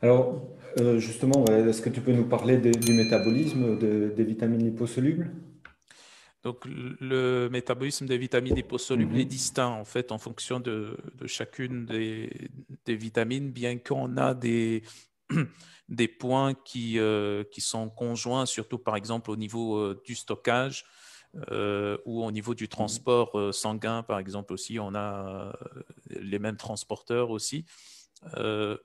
Alors, justement, ouais, est-ce que tu peux nous parler du métabolisme des vitamines liposolubles? Donc, le métabolisme des vitamines liposolubles est Mhm. distinct en fait en fonction de chacune des vitamines, bien qu'on a des points qui sont conjoints, surtout par exemple au niveau du stockage ou au niveau du Mhm. transport sanguin, par exemple aussi, on a les mêmes transporteurs aussi.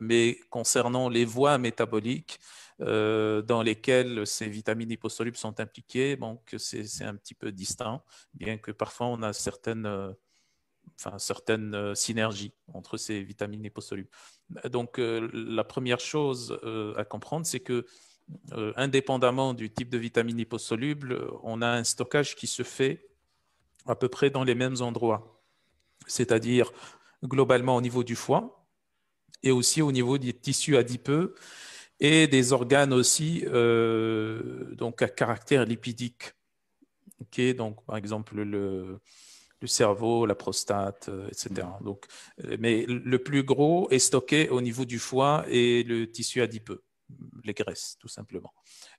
Mais concernant les voies métaboliques dans lesquelles ces vitamines liposolubles sont impliquées, donc c'est un petit peu distinct, bien que parfois on a certaines synergies entre ces vitamines liposolubles. Donc la première chose à comprendre, c'est que indépendamment du type de vitamine liposoluble, on a un stockage qui se fait à peu près dans les mêmes endroits, c'est-à-dire globalement au niveau du foie et aussi au niveau des tissus adipeux et des organes aussi donc à caractère lipidique. Ok, donc par exemple le cerveau, la prostate, etc. Donc, mais le plus gros est stocké au niveau du foie et le tissu adipeux, les graisses tout simplement.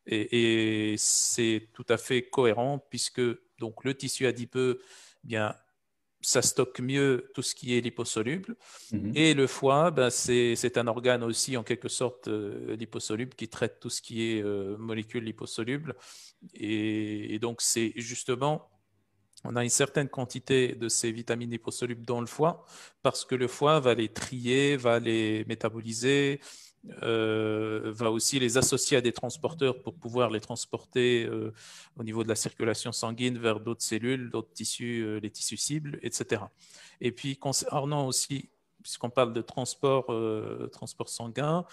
Et c'est tout à fait cohérent puisque donc le tissu adipeux, eh bien ça stocke mieux tout ce qui est liposoluble. Et Mhm. le foie, ben, c'est un organe aussi en quelque sorte liposoluble qui traite tout ce qui est molécules liposolubles. Et donc c'est justement, on a une certaine quantité de ces vitamines liposolubles dans le foie parce que le foie va les trier, va les métaboliser, va aussi les associer à des transporteurs pour pouvoir les transporter au niveau de la circulation sanguine vers d'autres cellules, d'autres tissus, les tissus cibles, etc. Et puis concernant aussi, puisqu'on parle de transport sanguin,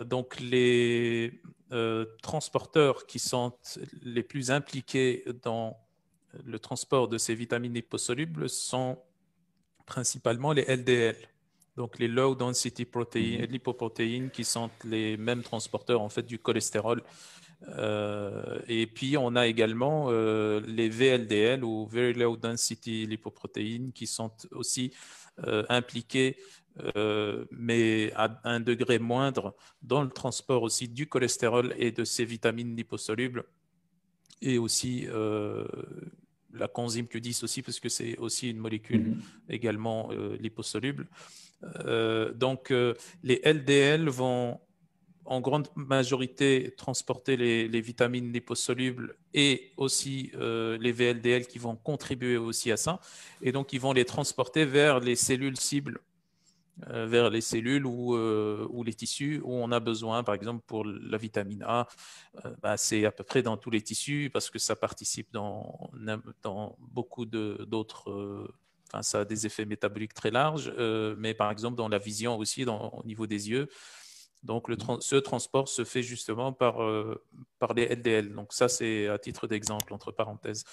donc les transporteurs qui sont les plus impliqués dans le transport de ces vitamines liposolubles sont principalement les LDL, donc les Low Density Mhm. Lipoproteins, qui sont les mêmes transporteurs en fait du cholestérol. Et puis on a également les VLDL ou Very Low Density Lipoproteins qui sont aussi impliqués, mais à un degré moindre, dans le transport aussi du cholestérol et de ces vitamines liposolubles et aussi la coenzyme Q10 aussi, parce que c'est aussi une molécule Mhm. également liposoluble. Donc, les LDL vont en grande majorité transporter les vitamines liposolubles et aussi les VLDL qui vont contribuer aussi à ça. Et donc, ils vont les transporter vers les cellules cibles, vers les cellules ou les tissus où on a besoin, par exemple pour la vitamine A, bah, c'est à peu près dans tous les tissus parce que ça participe dans beaucoup d'autres. Enfin, ça a des effets métaboliques très larges, mais par exemple dans la vision aussi, au niveau des yeux. Donc ce transport se fait justement par les LDL. Donc ça, c'est à titre d'exemple, entre parenthèses.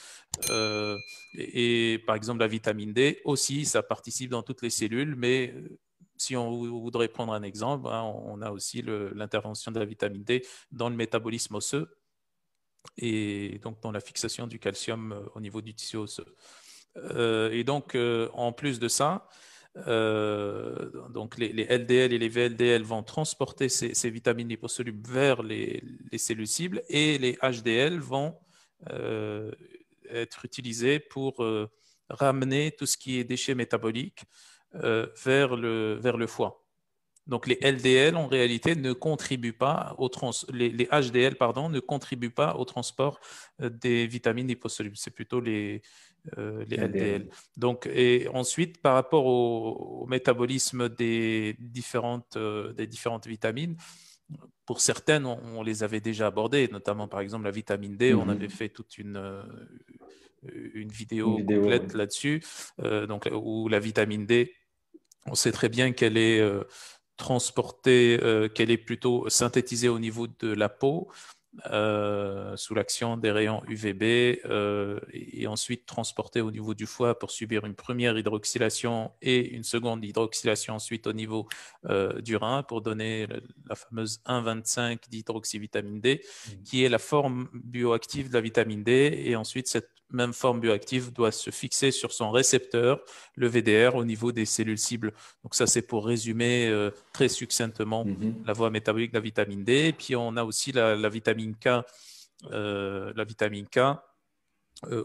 Euh, et par exemple, la vitamine D aussi, ça participe dans toutes les cellules, mais si on voudrait prendre un exemple, hein, on a aussi l'intervention de la vitamine D dans le métabolisme osseux et donc dans la fixation du calcium au niveau du tissu osseux. Et donc, en plus de ça, donc les LDL et les VLDL vont transporter ces vitamines liposolubles vers les cellules cibles et les HDL vont euh, être utilisés pour ramener tout ce qui est déchets métaboliques vers le foie. Donc les LDL en réalité ne contribuent pas les HDL pardon ne contribuent pas au transport des vitamines liposolubles. C'est plutôt les LDL. LDL. Donc et ensuite par rapport au métabolisme des différentes vitamines, pour certaines on les avait déjà abordées, notamment par exemple la vitamine D. On avait Mhm. fait toute une Une vidéo vidéo, oui. complète là-dessus, donc où la vitamine D, on sait très bien qu'elle est transportée, qu'elle est plutôt synthétisée au niveau de la peau sous l'action des rayons UVB et ensuite transportée au niveau du foie pour subir une première hydroxylation et une seconde hydroxylation ensuite au niveau du rein pour donner la fameuse 1,25 d'hydroxyvitamine D qui est la forme bioactive de la vitamine D et ensuite cette même forme bioactive doit se fixer sur son récepteur, le VDR, au niveau des cellules cibles. Donc ça, c'est pour résumer très succinctement la voie métabolique de la vitamine D. Et puis on a aussi la vitamine K,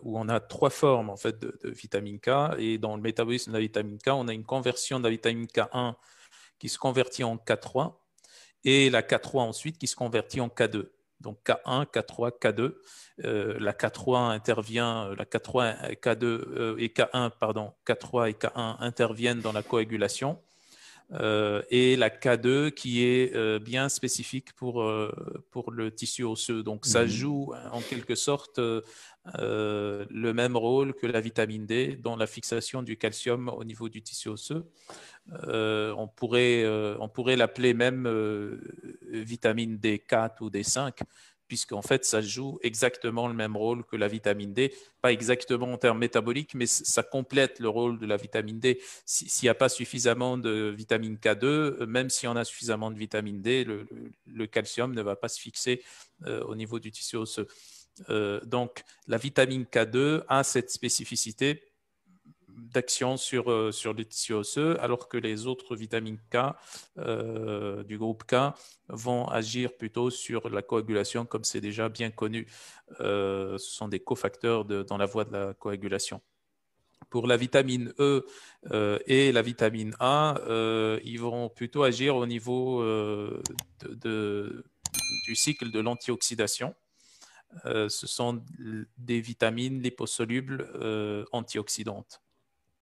où on a trois formes en fait de vitamine K. Et dans le métabolisme de la vitamine K, on a une conversion de la vitamine K1 qui se convertit en K3 et la K3 ensuite qui se convertit en K2. Donc K1, K3, K2. La K3 intervient, la K3, K2 et K1, pardon, K3 et K1 interviennent dans la coagulation. Et la K2 qui est bien spécifique pour le tissu osseux. Donc, ça joue en quelque sorte le même rôle que la vitamine D dans la fixation du calcium au niveau du tissu osseux. On pourrait l'appeler même vitamine D4 ou D5, puisqu'en fait, ça joue exactement le même rôle que la vitamine D, pas exactement en termes métaboliques, mais ça complète le rôle de la vitamine D. S'il n'y a pas suffisamment de vitamine K2, même si on a suffisamment de vitamine D, le calcium ne va pas se fixer au niveau du tissu osseux. Donc, la vitamine K2 a cette spécificité d'action sur le tissu osseux, alors que les autres vitamines K du groupe K vont agir plutôt sur la coagulation, comme c'est déjà bien connu. Ce sont des cofacteurs dans la voie de la coagulation. Pour la vitamine E et la vitamine A, ils vont plutôt agir au niveau du cycle de l'antioxydation. Ce sont des vitamines liposolubles antioxydantes.